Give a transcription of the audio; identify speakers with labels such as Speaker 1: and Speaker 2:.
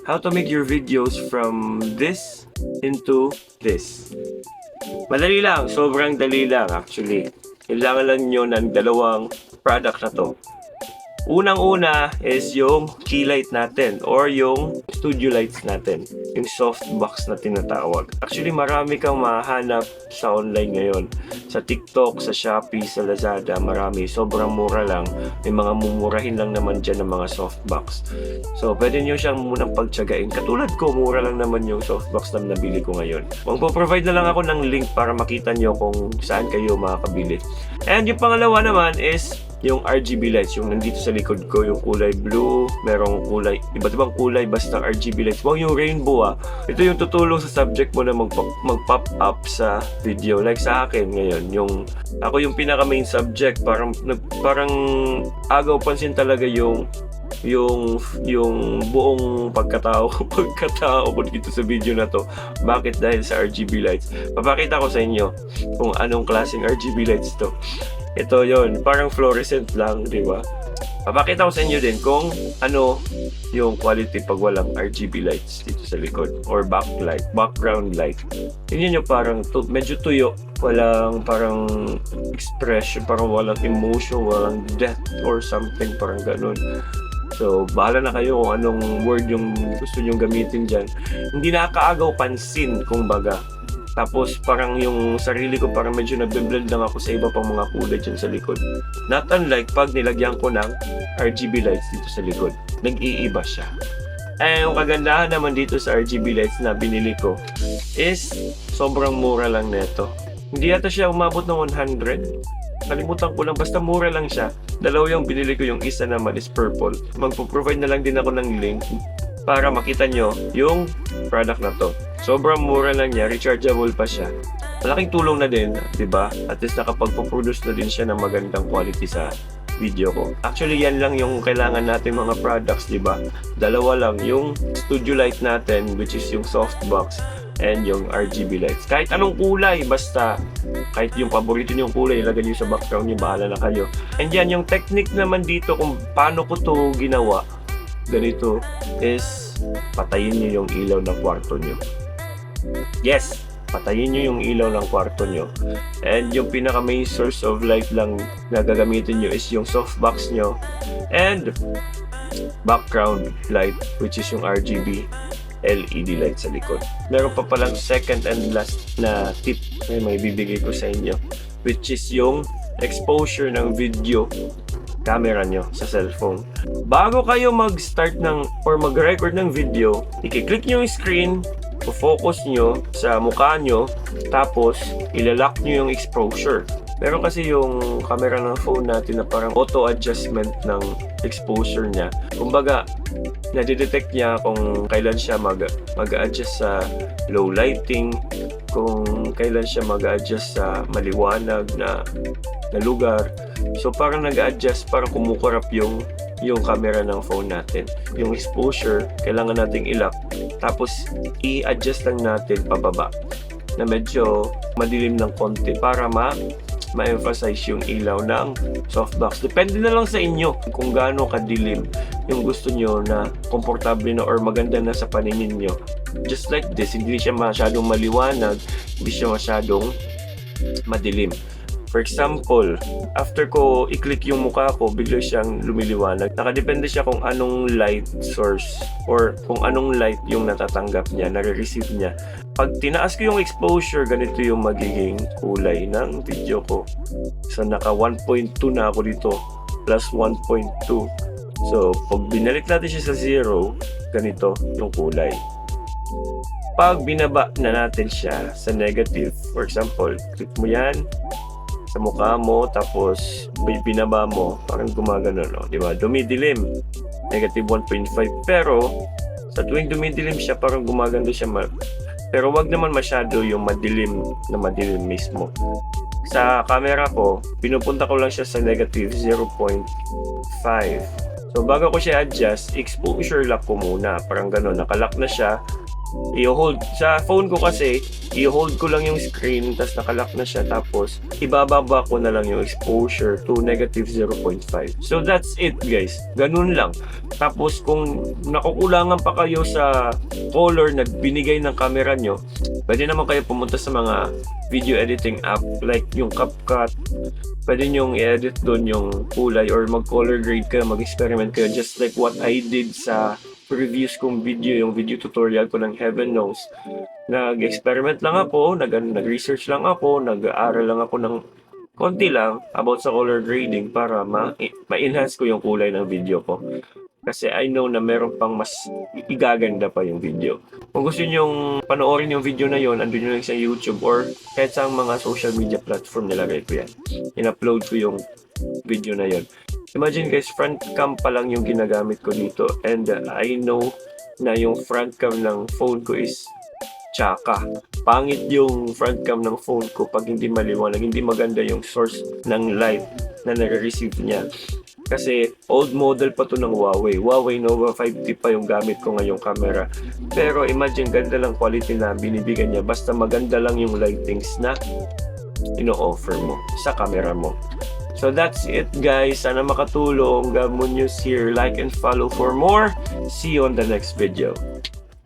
Speaker 1: how to make your videos from this into this. Madali lang, sobrang dali lang actually. Kailangan lang nyo ng dalawang product na to. Unang-una is yung key light natin or yung studio lights natin, yung softbox na tinatawag. Actually, marami kang mahanap sa online ngayon. Sa TikTok, sa Shopee, sa Lazada, marami. Sobrang mura lang. May mga mumurahin lang naman dyan ng mga softbox. So, pwede nyo siyang munang pagtiyagain. Katulad ko, mura lang naman yung softbox na nabili ko ngayon. Magpo-provide na lang ako ng link para makita nyo kung saan kayo makakabili. And yung pangalawa naman is yung RGB lights, yung nandito sa likod ko, yung kulay blue, merong kulay, iba't ibang kulay, basta RGB lights. Huwag yung rainbow Ito yung tutulong sa subject mo na mag-pop up sa video. Like sa akin ngayon, ako yung pinaka main subject, parang agaw pansin talaga yung buong pagkatao ko dito sa video na to. Bakit? Dahil sa RGB lights. Papakita ko sa inyo kung anong klaseng RGB lights to. Ito yon, parang fluorescent lang, di ba? Papakita ko sa inyo din kung ano yung quality pag walang RGB lights dito sa likod or background light. Tingnan nyo, parang medyo tuyo, walang parang expression, parang walang emotion, walang depth or something, parang ganun. So, bahala na kayo kung anong word yung gusto nyong gamitin dyan. Hindi nakakaagaw pansin, kung baga. Tapos parang yung sarili ko parang medyo nagbe-blend lang ako sa iba pang mga kulay dyan sa likod. Not unlike pag nilagyan ko ng RGB lights dito sa likod. Nag-iiba siya. Yung kagandahan naman dito sa RGB lights na binili ko is sobrang mura lang neto. Hindi yata siya umabot ng 100. Kalimutan ko lang, basta mura lang siya. Dalawa yung binili ko, yung isa naman is purple. Magpo-provide na lang din ako ng link para makita nyo yung product na to. Sobrang mura lang niya, rechargeable pa siya. Malaking tulong na din, di ba? At least nakapagpo-produce na din siya ng magandang quality sa video ko. Actually, yan lang yung kailangan natin mga products, di ba? Dalawa lang, yung studio light natin, which is yung softbox, and yung RGB lights. Kahit anong kulay, basta kahit yung paborito niyong kulay, ilagay niyo sa background niyo, bahala na kayo. And yan, yung technique naman dito kung paano ko to ginawa, ganito, is patayin niyo yung ilaw ng kwarto niyo. Yes, patayin nyo yung ilaw ng kwarto nyo. And yung pinaka main source of light lang na gagamitin nyo is yung softbox nyo and background light, which is yung RGB LED light sa likod. Meron pa palang second and last na tip na may bibigay ko sa inyo, which is yung exposure ng video camera nyo sa cellphone. Bago kayo mag-start or mag-record ng video, i-click nyo yung screen, focus nyo sa mukha nyo, tapos ilalock nyo yung exposure. Meron kasi yung camera ng phone natin na parang auto-adjustment ng exposure niya. Kumbaga, nadidetect niya kung kailan siya mag-adjust sa low lighting, kung kailan siya mag-adjust sa maliwanag na lugar. So parang nag-adjust, parang kumukurap yung camera ng phone natin. Yung exposure, kailangan nating i-lock. Tapos, i-adjust lang natin pababa na medyo madilim ng konti para ma-emphasize yung ilaw ng softbox. Depende na lang sa inyo kung gaano kadilim yung gusto nyo na komportable na or maganda na sa paningin nyo. Just like this, hindi siya masyadong maliwanag, hindi siya masyadong madilim. For example, after ko i-click yung mukha ko, bigla siyang lumiliwanag. Nakadepende siya kung anong light source or kung anong light yung natatanggap niya, nare-receive niya. Pag tinaas ko yung exposure, ganito yung magiging kulay ng video ko. So, naka 1.2 na ako dito, plus 1.2. So, pag binalik natin siya sa 0, ganito yung kulay. Pag binaba na natin siya sa negative, for example, click mo yan sa mukha mo, tapos binaba mo, parang gumagano, no? Di ba? Dumidilim, negative 1.5. Pero sa tuwing dumidilim siya, parang gumaganda siya. Pero wag naman masyado yung madilim mismo. Sa camera ko, pinupunta ko lang siya sa negative 0.5. So bago ko siya adjust, exposure lock ko muna. Parang gano'n, nakalock na siya. i-hold. Sa phone ko kasi, i-hold ko lang yung screen, tapos nakalock na siya, tapos ibababa ko na lang yung exposure to negative 0.5. So that's it guys. Ganun lang. Tapos kung nakukulangan pa kayo sa color na binigay ng camera nyo, pwede naman kayo pumunta sa mga video editing app like yung CapCut. Pwede nyong i-edit doon yung kulay or mag-color grade kayo, mag-experiment kayo just like what I did sa previous kong video, yung video tutorial ko ng Heaven Knows. Nag-experiment lang ako, nag-research lang ako, nag-aaral lang ako ng konti lang about sa color grading para ma-enhance ko yung kulay ng video ko. Kasi I know na meron pang mas igaganda pa yung video. Kung gusto nyong panoorin yung video na yon, andun nyo lang sa YouTube or kahit sa mga social media platform nilagay ko yan. In-upload ko yung video na yon. Imagine guys, front cam pa lang yung ginagamit ko dito and I know na yung front cam ng phone ko is tsaka. Pangit yung front cam ng phone ko pag hindi maliwanag, hindi maganda yung source ng light na nare-receive niya. Kasi old model pa to ng Huawei Nova 5T pa yung gamit ko ngayong camera. Pero imagine, ganda lang quality na binibigyan niya basta maganda lang yung lightings na ino-offer mo sa camera mo. So that's it guys. Sana makatulong. Gabon News here. Like and follow for more. See you on the next video.